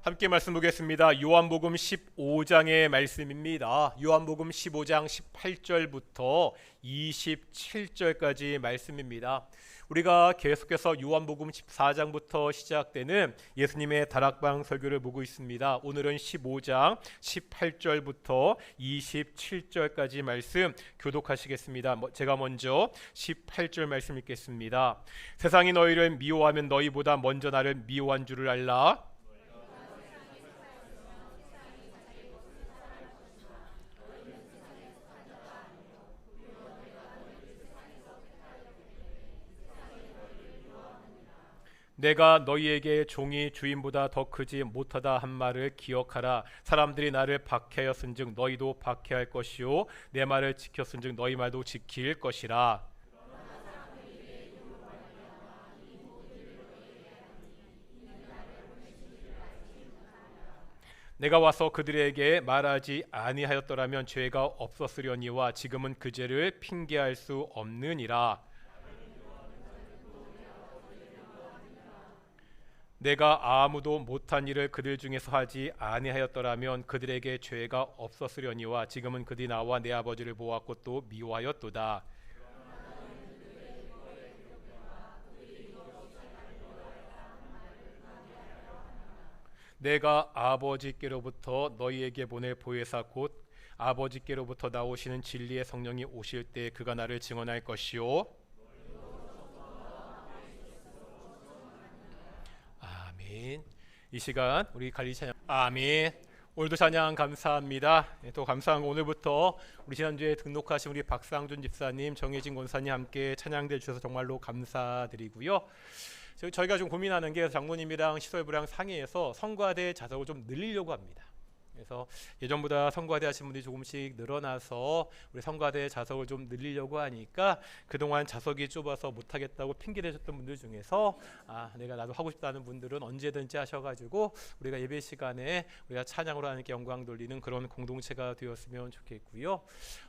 함께 말씀 보겠습니다. 요한복음 15장의 말씀입니다. 요한복음 15장 18절부터 27절까지 말씀입니다. 우리가 계속해서 요한복음 14장부터 시작되는 예수님의 다락방 설교를 보고 있습니다. 오늘은 15장 18절부터 27절까지 말씀 교독하시겠습니다. 제가 먼저 18절 말씀 읽겠습니다. 세상이 너희를 미워하면 너희보다 먼저 나를 미워한 줄을 알라. 내가 너희에게 종이 주인보다 더 크지 못하다 한 말을 기억하라. 사람들이 나를 박해하였은즉 너희도 박해할 것이요 내 말을 지켰은즉 너희 말도 지킬 것이라. 내가 와서 그들에게 말하지 아니하였더라면 죄가 없었으려니와 지금은 그 죄를 핑계할 수 없느니라. 내가 아무도 못한 일을 그들 중에서 하지 아니하였더라면 그들에게 죄가 없었으려니와 지금은 그들이 나와 내 아버지를 보았고 또 미워하였도다. 내가 아버지께로부터 너희에게 보낼 보혜사 곧 아버지께로부터 나오시는 진리의 성령이 오실 때 그가 나를 증언할 것이요 아멘. 이 시간 우리 갈리 찬양 아멘. 오늘도 찬양 감사합니다. 또 감사한 거 오늘부터 우리 지난주에 등록하신 우리 박상준 집사님, 정혜진 권사님 함께 찬양대 주셔서 정말로 감사드리고요. 저희가 좀 고민하는 게 장로님이랑 시설부랑 상의해서 성과대 자석을 좀 늘리려고 합니다. 그래서 예전보다 성과대 하신 분들이 조금씩 늘어나서 우리 성과대 자석을 좀 늘리려고 하니까 그동안 자석이 좁아서 못하겠다고 핑계대셨던 분들 중에서 내가 나도 하고 싶다는 분들은 언제든지 하셔가지고 우리가 예배 시간에 우리가 찬양으로 하나님께 영광 돌리는 그런 공동체가 되었으면 좋겠고요.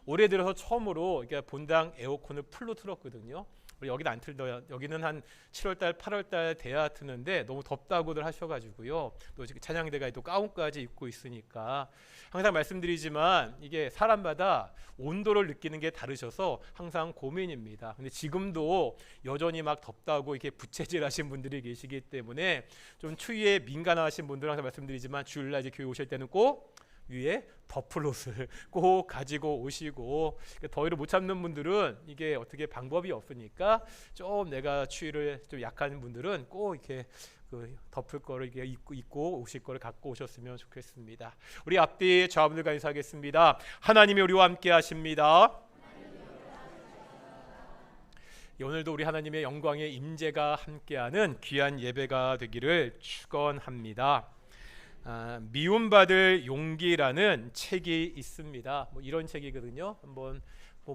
올해 들어서 처음으로 본당 에어컨을 풀로 틀었거든요. 우리 여기는 안 틀어요. 여기는 한 7월달, 8월달 돼야 트는데 너무 덥다고들 하셔가지고요. 또 찬양대가 또 가운까지 입고 있으니까 항상 말씀드리지만 이게 사람마다 온도를 느끼는 게 다르셔서 항상 고민입니다. 근데 지금도 여전히 막 덥다고 이렇게 부채질하신 분들이 계시기 때문에 좀 추위에 민감하신 분들은 항상 말씀드리지만 주일날 이제 교회 오실 때는 꼭 위에 덮을옷을 꼭 가지고 오시고, 더위를 못 참는 분들은 이게 어떻게 방법이 없으니까 좀 내가 추위를 좀 약한 분들은 꼭 이렇게 덮을 거를 이렇게 입고 오실 거를 갖고 오셨으면 좋겠습니다. 우리 앞뒤 좌우들과 인사하겠습니다. 하나님이 우리와 함께 하십니다. 오늘도 우리 하나님의 영광의 임재가 함께하는 귀한 예배가 되기를 축원합니다. 미움받을 용기라는 책이 있습니다. 이런 책이거든요. 한번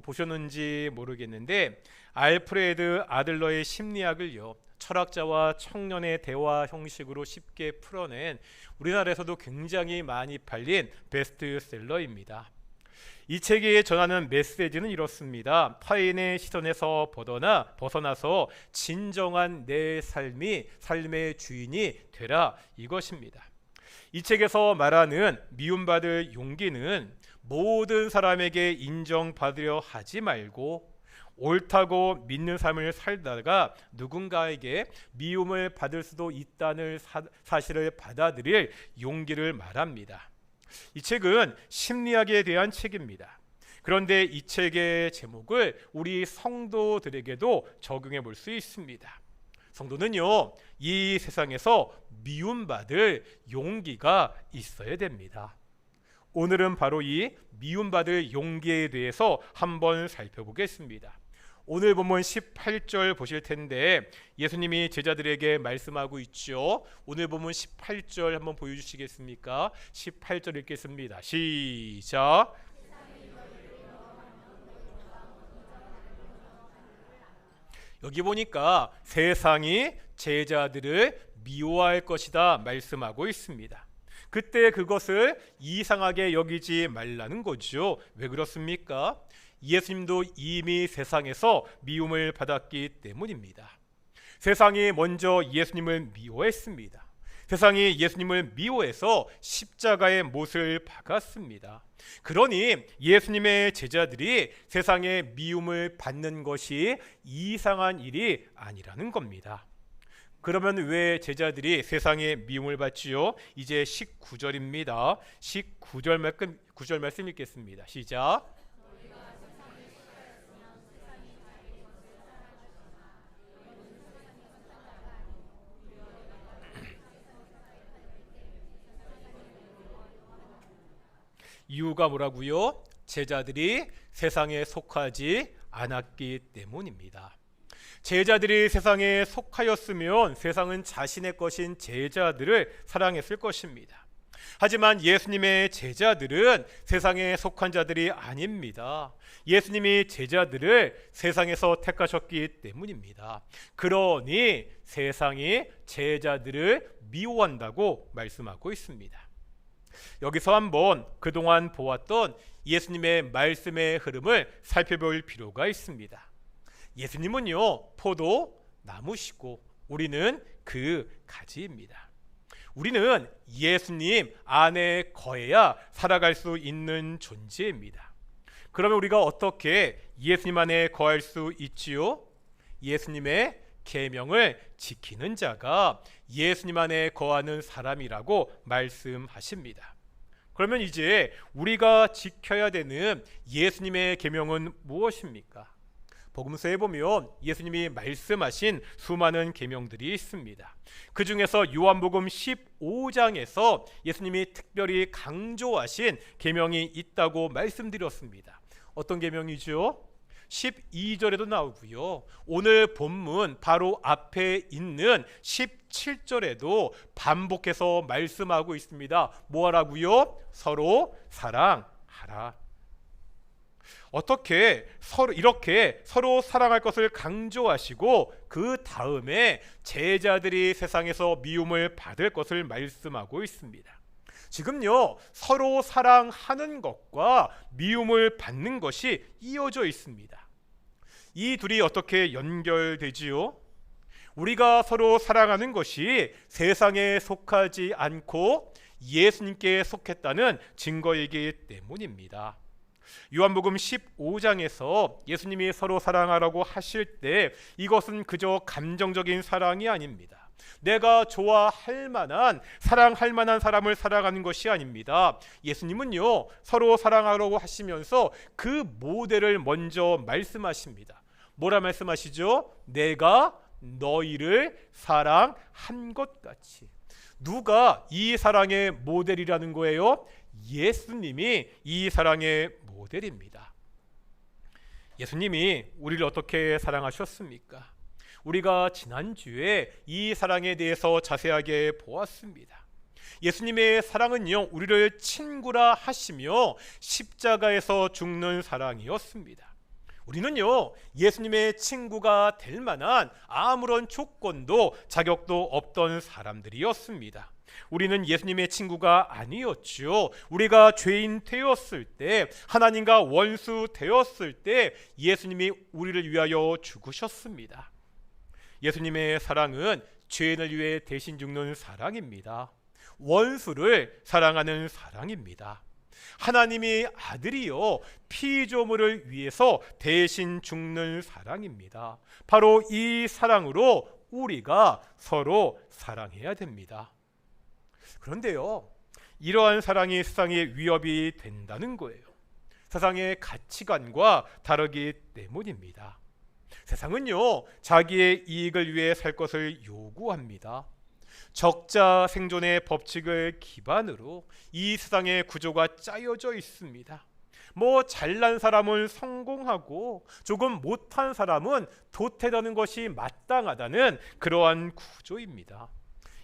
보셨는지 모르겠는데 알프레드 아들러의 심리학을요, 철학자와 청년의 대화 형식으로 쉽게 풀어낸 우리나라에서도 굉장히 많이 팔린 베스트셀러입니다. 이 책에 전하는 메시지는 이렇습니다. 타인의 시선에서 벗어나서 진정한 내 삶의 주인이 되라, 이것입니다. 이 책에서 말하는 미움받을 용기는 모든 사람에게 인정받으려 하지 말고 옳다고 믿는 삶을 살다가 누군가에게 미움을 받을 수도 있다는 사실을 받아들일 용기를 말합니다. 이 책은 심리학에 대한 책입니다. 그런데 이 책의 제목을 우리 성도들에게도 적용해 볼 수 있습니다. 성도는요, 이 세상에서 미움받을 용기가 있어야 됩니다. 오늘은 바로 이 미움받을 용기에 대해서 한번 살펴보겠습니다. 오늘 본문 18절 보실 텐데 예수님이 제자들에게 말씀하고 있죠. 오늘 본문 18절 한번 보여주시겠습니까? 18절 읽겠습니다. 시작. 여기 보니까 세상이 제자들을 미워할 것이다 말씀하고 있습니다. 그때 그것을 이상하게 여기지 말라는 거죠. 왜 그렇습니까? 예수님도 이미 세상에서 미움을 받았기 때문입니다. 세상이 먼저 예수님을 미워했습니다. 세상이 예수님을 미워해서 십자가의 못을 박았습니다. 그러니 예수님의 제자들이 세상의 미움을 받는 것이 이상한 일이 아니라는 겁니다. 그러면 왜 제자들이 세상의 미움을 받지요? 이제 19절입니다. 19절 말씀 읽겠습니다. 시작. 이유가 뭐라고요? 제자들이 세상에 속하지 않았기 때문입니다. 제자들이 세상에 속하였으면 세상은 자신의 것인 제자들을 사랑했을 것입니다. 하지만 예수님의 제자들은 세상에 속한 자들이 아닙니다. 예수님이 제자들을 세상에서 택하셨기 때문입니다. 그러니 세상이 제자들을 미워한다고 말씀하고 있습니다. 여기서 한번 그동안 보았던 예수님의 말씀의 흐름을 살펴볼 필요가 있습니다. 예수님은요, 포도 나무시고 우리는 그 가지입니다. 우리는 예수님 안에 거해야 살아갈 수 있는 존재입니다. 그러면 우리가 어떻게 예수님 안에 거할 수 있지요? 예수님의 계명을 지키는 자가 예수님 안에 거하는 사람이라고 말씀하십니다. 그러면 이제 우리가 지켜야 되는 예수님의 계명은 무엇입니까? 복음서에 보면 예수님이 말씀하신 수많은 계명들이 있습니다. 그 중에서 요한복음 15장에서 예수님이 특별히 강조하신 계명이 있다고 말씀드렸습니다. 어떤 계명이죠? 12절에도 나오고요. 오늘 본문 바로 앞에 있는 17절에도 반복해서 말씀하고 있습니다. 뭐 하라고요? 서로 사랑하라. 어떻게 이렇게 서로 사랑할 것을 강조하시고 그 다음에 제자들이 세상에서 미움을 받을 것을 말씀하고 있습니다. 지금요, 서로 사랑하는 것과 미움을 받는 것이 이어져 있습니다. 이 둘이 어떻게 연결되지요? 우리가 서로 사랑하는 것이 세상에 속하지 않고 예수님께 속했다는 증거이기 때문입니다. 요한복음 15장에서 예수님이 서로 사랑하라고 하실 때 이것은 그저 감정적인 사랑이 아닙니다. 내가 좋아할 만한, 사랑할 만한 사람을 사랑하는 것이 아닙니다. 예수님은요, 서로 사랑하라고 하시면서 그 모델을 먼저 말씀하십니다. 뭐라 말씀하시죠? 내가 너희를 사랑한 것 같이. 누가 이 사랑의 모델이라는 거예요? 예수님이 이 사랑의 모델입니다. 예수님이 우리를 어떻게 사랑하셨습니까? 우리가 지난주에 이 사랑에 대해서 자세하게 보았습니다. 예수님의 사랑은요, 우리를 친구라 하시며 십자가에서 죽는 사랑이었습니다. 우리는요, 예수님의 친구가 될 만한 아무런 조건도 자격도 없던 사람들이었습니다. 우리는 예수님의 친구가 아니었죠. 우리가 죄인 되었을 때, 하나님과 원수 되었을 때 예수님이 우리를 위하여 죽으셨습니다. 예수님의 사랑은 죄인을 위해 대신 죽는 사랑입니다. 원수를 사랑하는 사랑입니다. 하나님이 아들이요, 피조물을 위해서 대신 죽는 사랑입니다. 바로 이 사랑으로 우리가 서로 사랑해야 됩니다. 그런데요, 이러한 사랑이 세상에 위협이 된다는 거예요. 세상의 가치관과 다르기 때문입니다. 세상은요, 자기의 이익을 위해 살 것을 요구합니다. 적자 생존의 법칙을 기반으로 이 세상의 구조가 짜여져 있습니다. 잘난 사람은 성공하고 조금 못한 사람은 도태되는 것이 마땅하다는 그러한 구조입니다.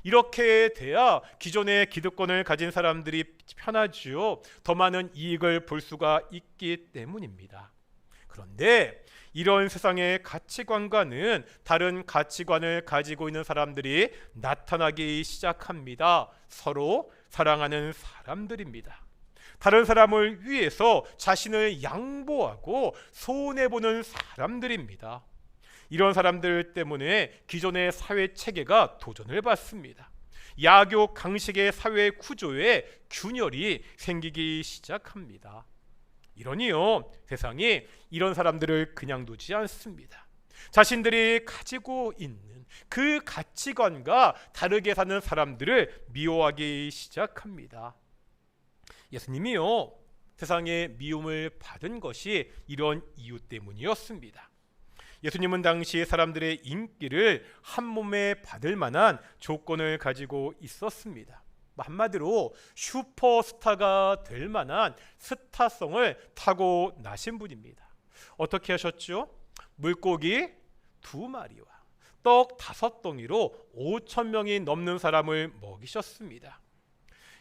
이렇게 돼야 기존의 기득권을 가진 사람들이 편하지요. 더 많은 이익을 볼 수가 있기 때문입니다. 그런데 이런 세상의 가치관과는 다른 가치관을 가지고 있는 사람들이 나타나기 시작합니다. 서로 사랑하는 사람들입니다. 다른 사람을 위해서 자신을 양보하고 손해보는 사람들입니다. 이런 사람들 때문에 기존의 사회 체계가 도전을 받습니다. 야교 강식의 사회 구조에 균열이 생기기 시작합니다. 이러니요, 세상이 이런 사람들을 그냥 두지 않습니다. 자신들이 가지고 있는 그 가치관과 다르게 사는 사람들을 미워하기 시작합니다. 예수님이요, 세상에 미움을 받은 것이 이런 이유 때문이었습니다. 예수님은 당시 사람들의 인기를 한 몸에 받을 만한 조건을 가지고 있었습니다. 한마디로 슈퍼스타가 될 만한 스타성을 타고나신 분입니다. 어떻게 하셨죠? 물고기 2마리와 떡 5덩이로 5,000명이 넘는 사람을 먹이셨습니다.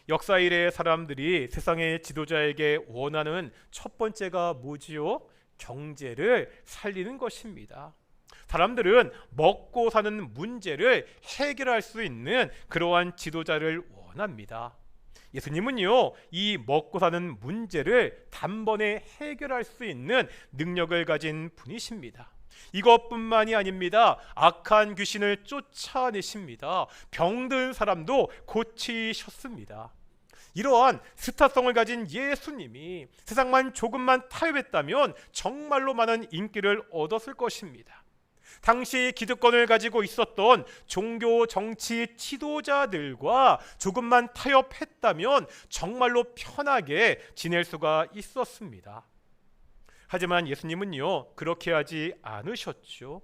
역사 이래 사람들이 세상의 지도자에게 원하는 첫 번째가 뭐지요? 경제를 살리는 것입니다. 사람들은 먹고 사는 문제를 해결할 수 있는 그러한 지도자를 원합니다. 예수님은요, 이 먹고 사는 문제를 단번에 해결할 수 있는 능력을 가진 분이십니다. 이것뿐만이 아닙니다. 악한 귀신을 쫓아내십니다. 병든 사람도 고치셨습니다. 이러한 스타성을 가진 예수님이 세상만 조금만 타협했다면 정말로 많은 인기를 얻었을 것입니다. 당시 기득권을 가지고 있었던 종교 정치 지도자들과 조금만 타협했다면 정말로 편하게 지낼 수가 있었습니다. 하지만 예수님은요, 그렇게 하지 않으셨죠.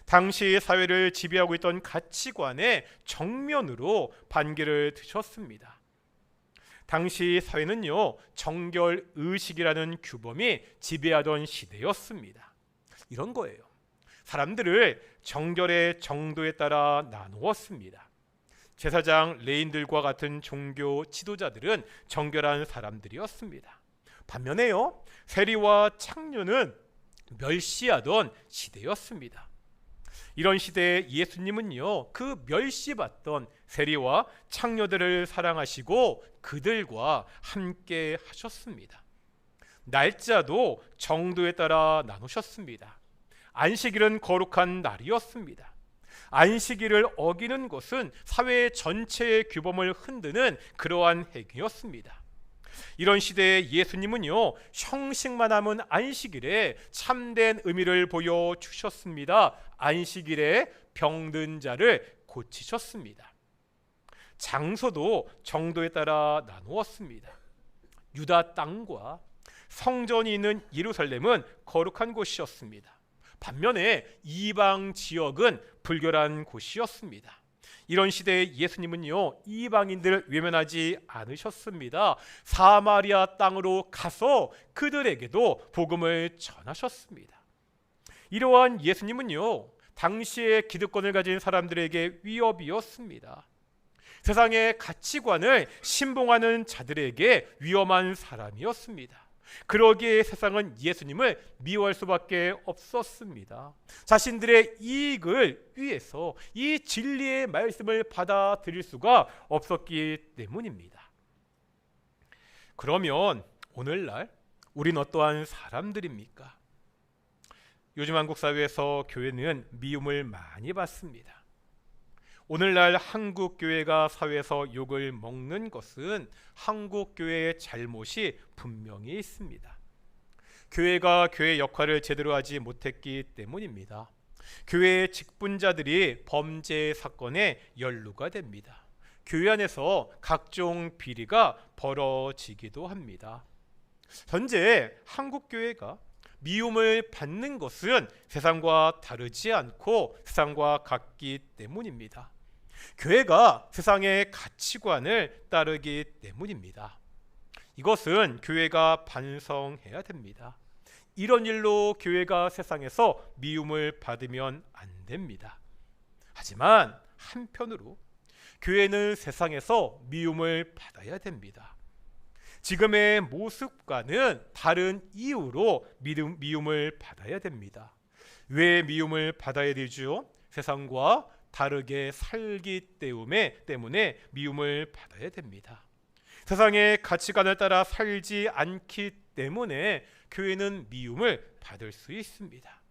당시 사회를 지배하고 있던 가치관에 정면으로 반기를 드셨습니다. 당시 사회는요, 정결 의식이라는 규범이 지배하던 시대였습니다. 이런 거예요. 사람들을 정결의 정도에 따라 나누었습니다. 제사장 레인들과 같은 종교 지도자들은 정결한 사람들이었습니다. 반면에요, 세리와 창녀는 멸시하던 시대였습니다. 이런 시대에 예수님은요, 그 멸시받던 세리와 창녀들을 사랑하시고 그들과 함께 하셨습니다. 날짜도 정도에 따라 나누셨습니다. 안식일은 거룩한 날이었습니다. 안식일을 어기는 것은 사회 전체의 규범을 흔드는 그러한 행위였습니다. 이런 시대에 예수님은요, 형식만 하면 안식일에 참된 의미를 보여주셨습니다. 안식일에 병든 자를 고치셨습니다. 장소도 정도에 따라 나누었습니다. 유다 땅과 성전이 있는 예루살렘은 거룩한 곳이었습니다. 반면에 이방 지역은 불결한 곳이었습니다. 이런 시대에 예수님은요, 이방인들을 외면하지 않으셨습니다. 사마리아 땅으로 가서 그들에게도 복음을 전하셨습니다. 이러한 예수님은요, 당시의 기득권을 가진 사람들에게 위협이었습니다. 세상의 가치관을 신봉하는 자들에게 위험한 사람이었습니다. 그러기에 세상은 예수님을 미워할 수밖에 없었습니다. 자신들의 이익을 위해서 이 진리의 말씀을 받아들일 수가 없었기 때문입니다. 그러면 오늘날 우린 어떠한 사람들입니까? 요즘 한국 사회에서 교회는 미움을 많이 받습니다. 오늘날 한국 교회가 사회에서 욕을 먹는 것은 한국 교회의 잘못이 분명히 있습니다. 교회가 교회 역할을 제대로 하지 못했기 때문입니다. 교회의 직분자들이 범죄 사건에 연루가 됩니다. 교회 안에서 각종 비리가 벌어지기도 합니다. 현재 한국 교회가 미움을 받는 것은 세상과 다르지 않고 세상과 같기 때문입니다. 교회가 세상의 가치관을 따르기 때문입니다. 이것은 교회가 반성해야 됩니다. 이런 일로 교회가 세상에서 미움을 받으면 안 됩니다. 하지만 한편으로 교회는 세상에서 미움을 받아야 됩니다. 지금의 모습과는 다른 이유로 미움을 받아야 됩니다. 왜 미움을 받아야 되죠? 세상과 다르게 살기 때문에 미움을 받아야 됩니다. 세상의 가치관을 따라 살지 않기 때문에 교회는 미움을 받을 수 있습니다.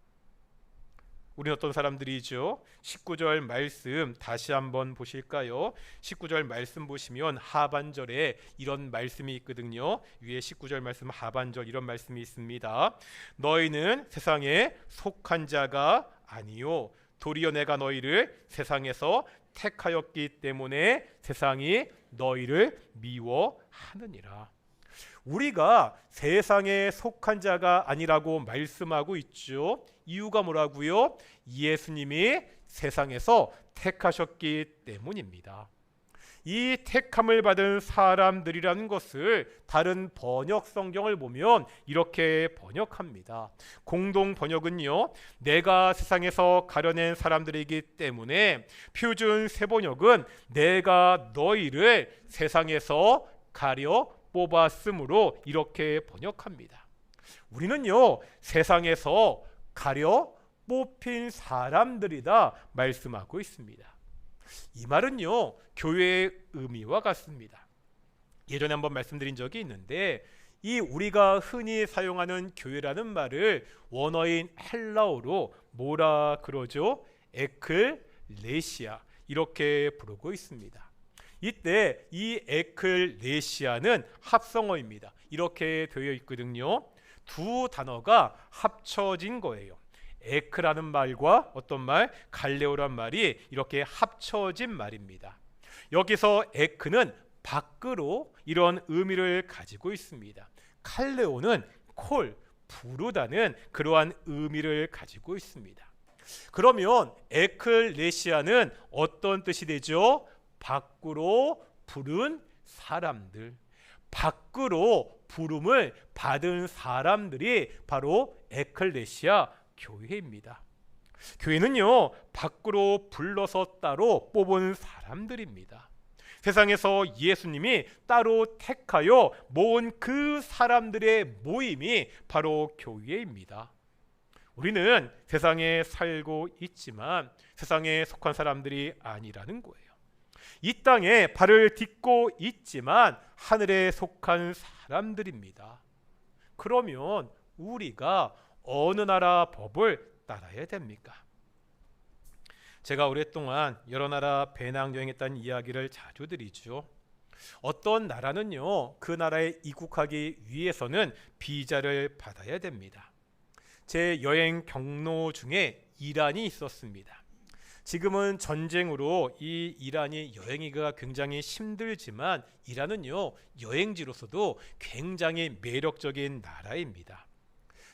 우리는 어떤 사람들이죠? 19절 말씀 다시 한번 보실까요? 19절 말씀 보시면 하반절에 이런 말씀이 있거든요. 위에 19절 말씀 하반절 이런 말씀이 있습니다. 너희는 세상에 속한 자가 아니요 도리어 내가 너희를 세상에서 택하였기 때문에 세상이 너희를 미워하느니라. 우리가 세상에 속한 자가 아니라고 말씀하고 있죠. 이유가 뭐라고요? 예수님이 세상에서 택하셨기 때문입니다. 이 택함을 받은 사람들이라는 것을 다른 번역 성경을 보면 이렇게 번역합니다. 공동 번역은요, 내가 세상에서 가려낸 사람들이기 때문에, 표준 세번역은 내가 너희를 세상에서 가려 뽑았으므로 이렇게 번역합니다. 우리는요, 세상에서 가려 뽑힌 사람들이다 말씀하고 있습니다. 이 말은요, 교회의 의미와 같습니다. 예전에 한번 말씀드린 적이 있는데, 이 우리가 흔히 사용하는 교회라는 말을 원어인 헬라어로 뭐라 그러죠? 에클레시아, 이렇게 부르고 있습니다. 이때 이 에클레시아는 합성어입니다. 이렇게 되어 있거든요. 두 단어가 합쳐진 거예요. 에크라는 말과 어떤 말, 갈레오란 말이 이렇게 합쳐진 말입니다. 여기서 에크는 밖으로 이런 의미를 가지고 있습니다. 칼레오는 콜, 부르다는 그러한 의미를 가지고 있습니다. 그러면 에클레시아는 어떤 뜻이 되죠? 밖으로 부른 사람들, 밖으로 부름을 받은 사람들이 바로 에클레시아 교회입니다. 교회는요, 밖으로 불러서 따로 뽑은 사람들입니다. 세상에서 예수님이 따로 택하여 모은 그 사람들의 모임이 바로 교회입니다. 우리는 세상에 살고 있지만 세상에 속한 사람들이 아니라는 거예요. 이 땅에 발을 딛고 있지만 하늘에 속한 사람들입니다. 그러면 우리가 어느 나라 법을 따라야 됩니까? 제가 오랫동안 여러 나라 배낭여행했다는 이야기를 자주 드리죠. 어떤 나라는요, 그 나라에 입국하기 위해서는 비자를 받아야 됩니다. 제 여행 경로 중에 이란이 있었습니다. 지금은 전쟁으로 이 이란이 여행하기가 굉장히 힘들지만 이란은요, 여행지로서도 굉장히 매력적인 나라입니다.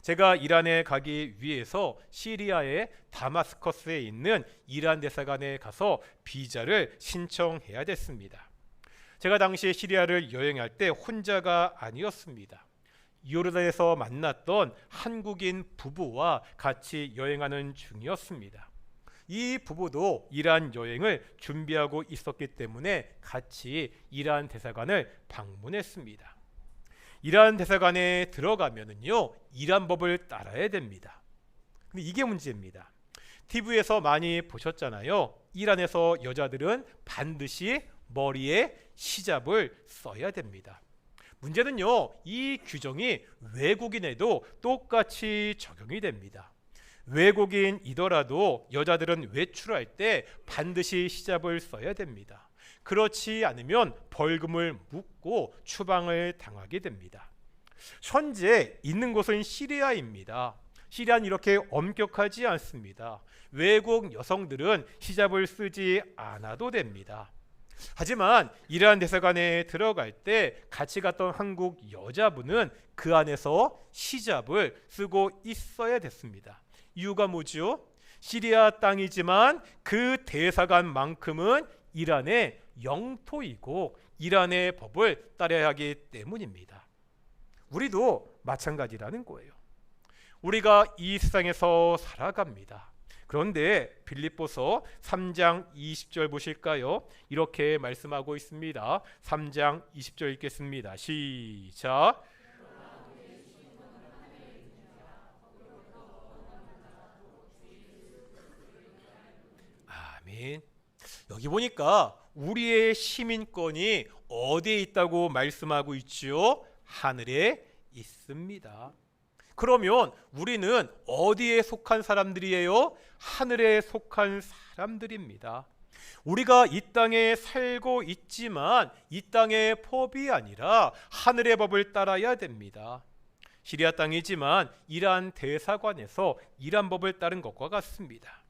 제가 이란에 가기 위해서 시리아의 다마스커스에 있는 이란 대사관에 가서 비자를 신청해야 됐습니다. 제가 당시 시리아를 여행할 때 혼자가 아니었습니다. 요르단에서 만났던 한국인 부부와 같이 여행하는 중이었습니다. 이 부부도 이란 여행을 준비하고 있었기 때문에 같이 이란 대사관을 방문했습니다. 이란 대사관에 들어가면은요, 이란 법을 따라야 됩니다. 근데 이게 문제입니다. TV에서 많이 보셨잖아요. 이란에서 여자들은 반드시 머리에 히잡을 써야 됩니다. 문제는요, 이 규정이 외국인에도 똑같이 적용이 됩니다. 외국인이더라도 여자들은 외출할 때 반드시 히잡을 써야 됩니다. 그렇지 않으면 벌금을 묻고 추방을 당하게 됩니다. 현재 있는 곳은 시리아입니다. 시리아는 이렇게 엄격하지 않습니다. 외국 여성들은 히잡을 쓰지 않아도 됩니다. 하지만 이란 대사관에 들어갈 때 같이 갔던 한국 여자분은 그 안에서 히잡을 쓰고 있어야 됐습니다. 이유가 뭐죠? 시리아 땅이지만 그 대사관만큼은 이란의 영토이고 이란의 법을 따라야 하기 때문입니다. 우리도 마찬가지라는 거예요. 우리가 이 세상에서 살아갑니다. 그런데 빌립보서 3장 20절 보실까요? 이렇게 말씀하고 있습니다. 3장 20절 읽겠습니다. 시작. 아멘. 여기 보니까 우리의 시민권이 어디에 있다고 말씀하고 있죠? 하늘에 있습니다. 그러면 우리는 어디에 속한 사람들이에요? 하늘에 속한 사람들입니다. 우리가 이 땅에 살고 있지만 이 땅의 법이 아니라 하늘의 법을 따라야 됩니다. 시리아 땅이지만 이란 대사관에서 이란 법을 따른 것과 같습니다.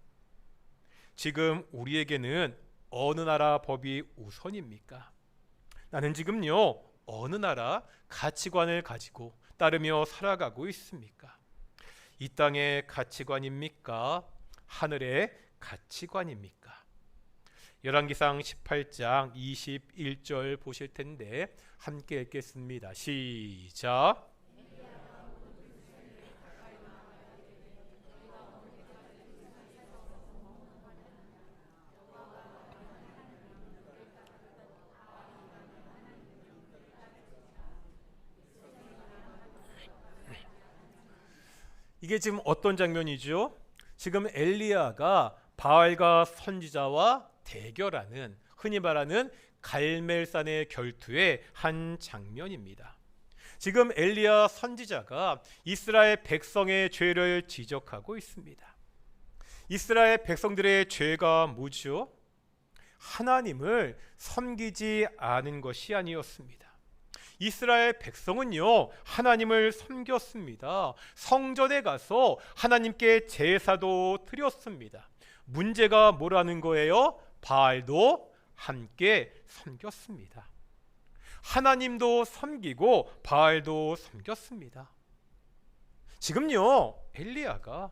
지금 우리에게는 어느 나라 법이 우선입니까? 나는 지금요 어느 나라 가치관을 가지고 따르며 살아가고 있습니까? 이 땅의 가치관입니까? 하늘의 가치관입니까? 열왕기상 18장 21절 보실 텐데 함께 읽겠습니다. 시작. 이게 지금 어떤 장면이죠? 지금 엘리야가 바알과 선지자와 대결하는, 흔히 말하는 갈멜산의 결투의 한 장면입니다. 지금 엘리야 선지자가 이스라엘 백성의 죄를 지적하고 있습니다. 이스라엘 백성들의 죄가 뭐죠? 하나님을 섬기지 않은 것이 아니었습니다. 이스라엘 백성은요 하나님을 섬겼습니다. 성전에 가서 하나님께 제사도 드렸습니다. 문제가 뭐라는 거예요? 바알도 함께 섬겼습니다. 하나님도 섬기고 바알도 섬겼습니다. 지금요 엘리야가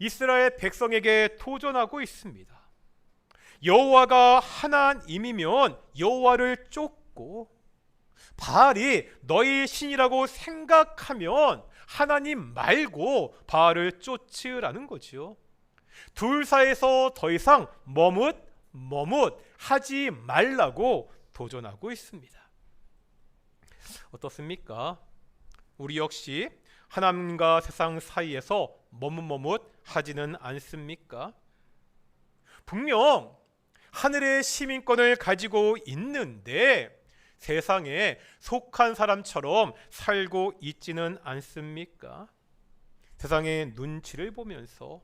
이스라엘 백성에게 도전하고 있습니다. 여호와가 하나님이면 여호와를 쫓고 바알이 너희 신이라고 생각하면 하나님 말고 바알을 쫓으라는 거죠. 둘 사이에서 더 이상 머뭇 하지 말라고 도전하고 있습니다. 어떻습니까? 우리 역시 하나님과 세상 사이에서 머뭇 하지는 않습니까? 분명 하늘의 시민권을 가지고 있는데 세상에 속한 사람처럼 살고 있지는 않습니까? 세상의 눈치를 보면서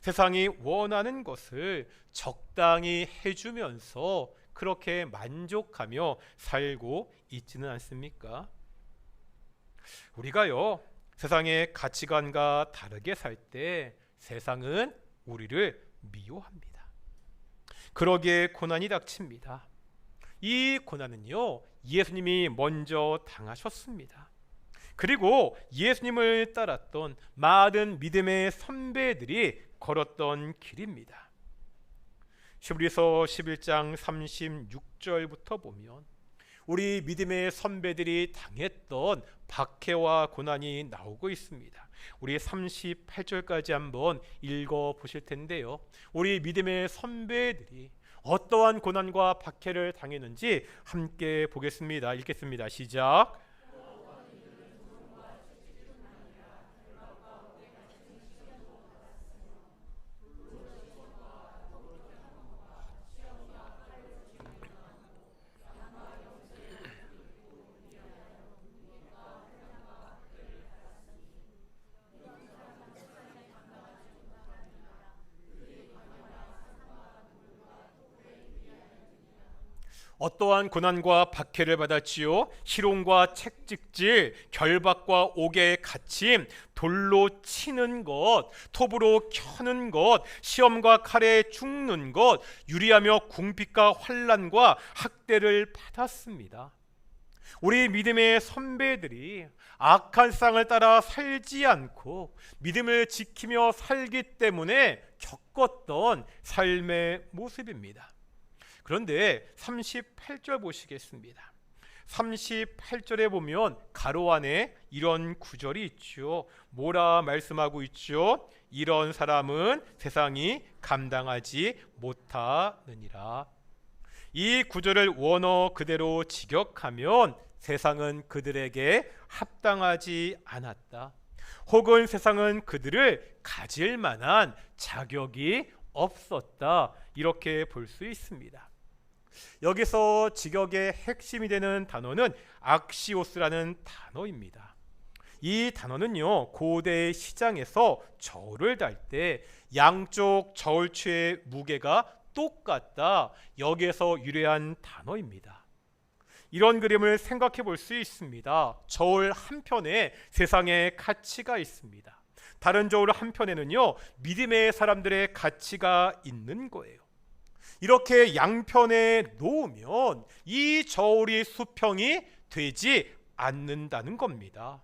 세상이 원하는 것을 적당히 해주면서 그렇게 만족하며 살고 있지는 않습니까? 우리가요 세상의 가치관과 다르게 살 때 세상은 우리를 미워합니다. 그러기에 고난이 닥칩니다. 이 고난은요 예수님이 먼저 당하셨습니다. 그리고 예수님을 따랐던 많은 믿음의 선배들이 걸었던 길입니다. 히브리서 11장 36절부터 보면 우리 믿음의 선배들이 당했던 박해와 고난이 나오고 있습니다. 우리 38절까지 한번 읽어 보실 텐데요. 우리 믿음의 선배들이 어떠한 고난과 박해를 당했는지 함께 보겠습니다. 읽겠습니다. 시작. 어떠한 고난과 박해를 받았지요? 희롱과 책찍질, 결박과 옥에 갇힘, 돌로 치는 것, 톱으로 켜는 것, 시험과 칼에 죽는 것, 유리하며 궁핍과 환난과 학대를 받았습니다. 우리 믿음의 선배들이 악한 쌍을 따라 살지 않고 믿음을 지키며 살기 때문에 겪었던 삶의 모습입니다. 그런데 38절 보시겠습니다. 38절에 보면 가로 안에 이런 구절이 있죠. 뭐라 말씀하고 있죠? 이런 사람은 세상이 감당하지 못하느니라. 이 구절을 원어 그대로 직역하면 세상은 그들에게 합당하지 않았다. 혹은 세상은 그들을 가질 만한 자격이 없었다. 이렇게 볼 수 있습니다. 여기서 직역의 핵심이 되는 단어는 악시오스라는 단어입니다. 이 단어는요, 고대 시장에서 저울을 달 때 양쪽 저울추의 무게가 똑같다, 여기에서 유래한 단어입니다. 이런 그림을 생각해 볼 수 있습니다. 저울 한편에 세상의 가치가 있습니다. 다른 저울 한편에는요, 믿음의 사람들의 가치가 있는 거예요. 이렇게 양편에 놓으면 이 저울이 수평이 되지 않는다는 겁니다.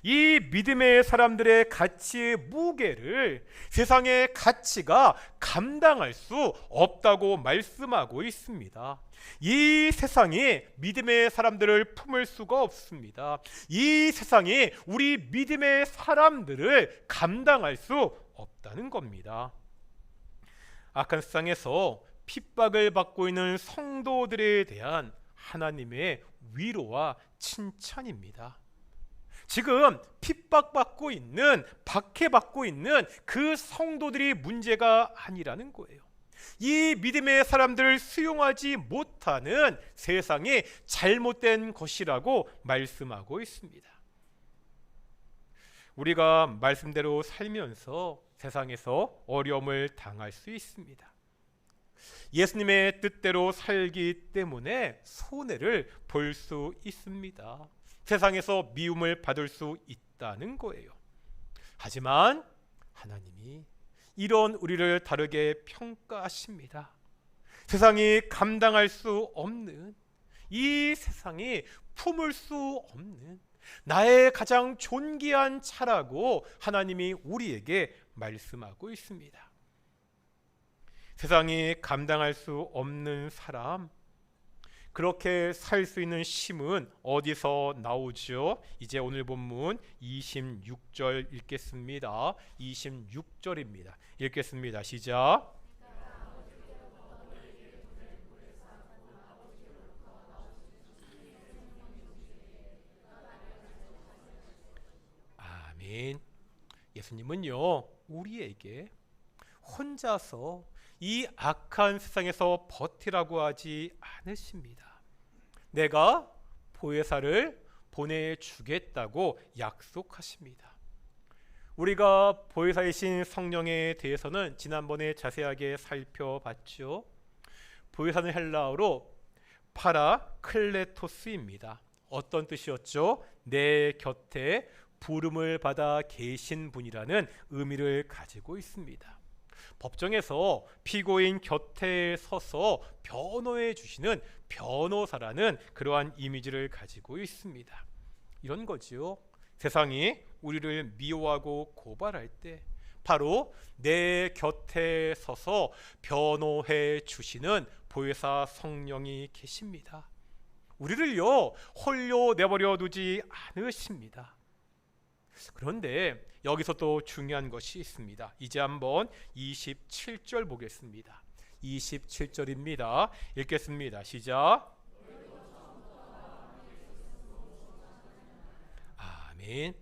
이 믿음의 사람들의 가치의 무게를 세상의 가치가 감당할 수 없다고 말씀하고 있습니다. 이 세상이 믿음의 사람들을 품을 수가 없습니다. 이 세상이 우리 믿음의 사람들을 감당할 수 없다는 겁니다. 악한 세상에서 핍박을 받고 있는 성도들에 대한 하나님의 위로와 칭찬입니다. 지금 핍박받고 있는, 박해받고 있는 그 성도들이 문제가 아니라는 거예요. 이 믿음의 사람들을 수용하지 못하는 세상이 잘못된 것이라고 말씀하고 있습니다. 우리가 말씀대로 살면서 세상에서 어려움을 당할 수 있습니다. 예수님의 뜻대로 살기 때문에 손해를 볼 수 있습니다. 세상에서 미움을 받을 수 있다는 거예요. 하지만 하나님이 이런 우리를 다르게 평가하십니다. 세상이 감당할 수 없는, 이 세상이 품을 수 없는 나의 가장 존귀한 차라고 하나님이 우리에게 말씀하고 있습니다. 세상이 감당할 수 없는 사람, 그렇게 살 수 있는 힘은 어디서 나오죠? 이제 오늘 본문 26절 읽겠습니다. 26절입니다. 읽겠습니다. 시작. 아멘. 예수님은요, 우리에게 혼자서 이 악한 세상에서 버티라고 하지 않으십니다. 내가 보혜사를 보내주겠다고 약속하십니다. 우리가 보혜사이신 성령에 대해서는 지난번에 자세하게 살펴봤죠. 보혜사는 헬라어로 파라클레토스입니다. 어떤 뜻이었죠? 내 곁에 부름을 받아 계신 분이라는 의미를 가지고 있습니다. 법정에서 피고인 곁에 서서 변호해 주시는 변호사라는 그러한 이미지를 가지고 있습니다. 이런 거지요. 세상이 우리를 미워하고 고발할 때 바로 내 곁에 서서 변호해 주시는 보혜사 성령이 계십니다. 우리를요, 홀로 내버려 두지 않으십니다. 그런데 여기서 또 중요한 것이 있습니다. 이제 한번 27절 보겠습니다. 27절입니다. 읽겠습니다. 시작. 아멘.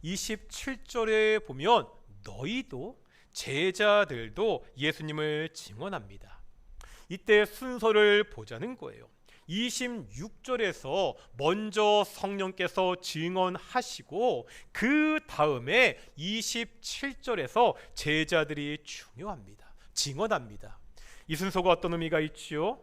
27절에 보면 너희도 제자들도 예수님을 증언합니다. 이때 순서를 보자는 거예요. 26절에서 먼저 성령께서 증언하시고 그 다음에 27절에서 제자들이 중요합니다. 증언합니다. 이 순서가 어떤 의미가 있지요?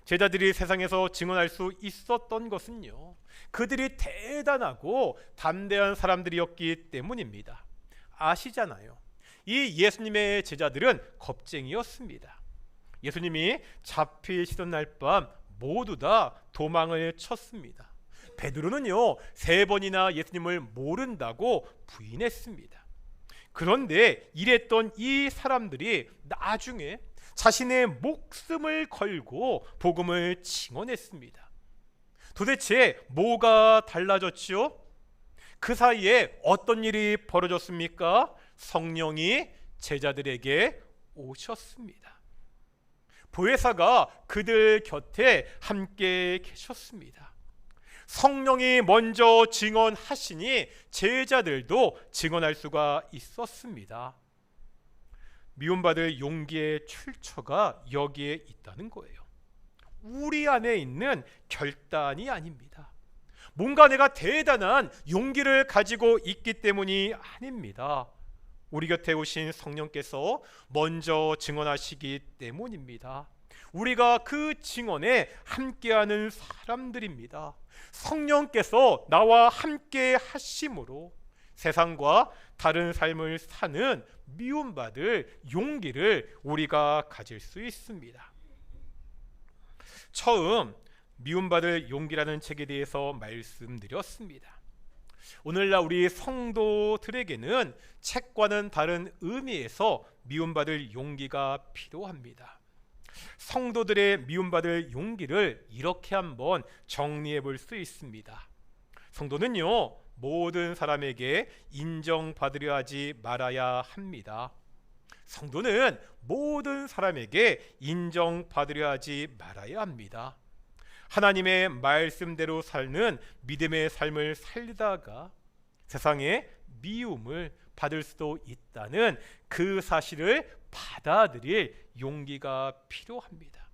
제자들이 세상에서 증언할 수 있었던 것은요, 그들이 대단하고 담대한 사람들이었기 때문입니다. 아시잖아요. 이 예수님의 제자들은 겁쟁이였습니다. 예수님이 잡히시던 날 밤 모두 다 도망을 쳤습니다. 베드로는요, 3번이나 예수님을 모른다고 부인했습니다. 그런데 이랬던 이 사람들이 나중에 자신의 목숨을 걸고 복음을 증언했습니다. 도대체 뭐가 달라졌지요? 그 사이에 어떤 일이 벌어졌습니까? 성령이 제자들에게 오셨습니다. 보혜사가 그들 곁에 함께 계셨습니다. 성령이 먼저 증언하시니 제자들도 증언할 수가 있었습니다. 미움받을 용기의 출처가 여기에 있다는 거예요. 우리 안에 있는 결단이 아닙니다. 뭔가 내가 대단한 용기를 가지고 있기 때문이 아닙니다. 우리 곁에 오신 성령께서 먼저 증언하시기 때문입니다. 우리가 그 증언에 함께하는 사람들입니다. 성령께서 나와 함께 하심으로 세상과 다른 삶을 사는 미움받을 용기를 우리가 가질 수 있습니다. 처음 미움받을 용기라는 책에 대해서 말씀드렸습니다. 오늘날 우리 성도들에게는 책과는 다른 의미에서 미움받을 용기가 필요합니다. 성도들의 미움받을 용기를 이렇게 한번 정리해 볼 수 있습니다. 성도는요, 모든 사람에게 인정받으려 하지 말아야 합니다. 성도는 모든 사람에게 인정받으려 하지 말아야 합니다. 하나님의 말씀대로 사는 믿음의 삶을 살다가 세상에 미움을 받을 수도 있다는 그 사실을 받아들일 용기가 필요합니다.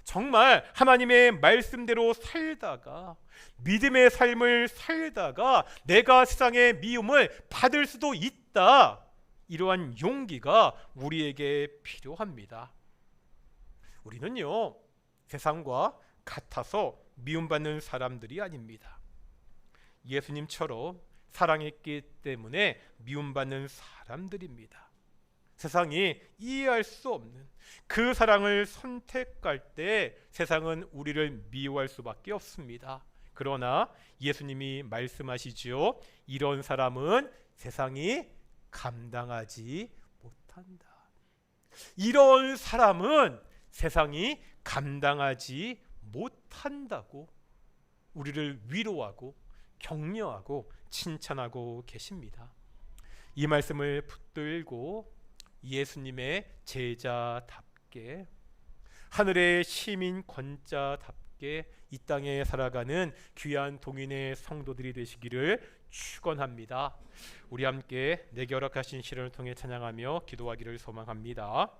정말 하나님의 말씀대로 살다가 믿음의 삶을 살다가 내가 세상의 미움을 받을 수도 있다, 이러한 용기가 우리에게 필요합니다. 우리는요, 세상과 같아서 미움받는 사람들이 아닙니다. 예수님처럼 사랑했기 때문에 미움받는 사람들입니다. 세상이 이해할 수 없는 그 사랑을 선택할 때 세상은 우리를 미워할 수밖에 없습니다. 그러나 예수님이 말씀하시죠. 이런 사람은 세상이 감당하지 못한다. 이런 사람은 세상이 감당하지 못한다고 우리를 위로하고 격려하고 칭찬하고 계십니다. 이 말씀을 붙들고 예수님의 제자답게, 하늘의 시민 권자답게 이 땅에 살아가는 귀한 동인의 성도들이 되시기를 축원합니다. 우리 함께 내게 허락하신 시련을 통해 찬양하며 기도하기를 소망합니다.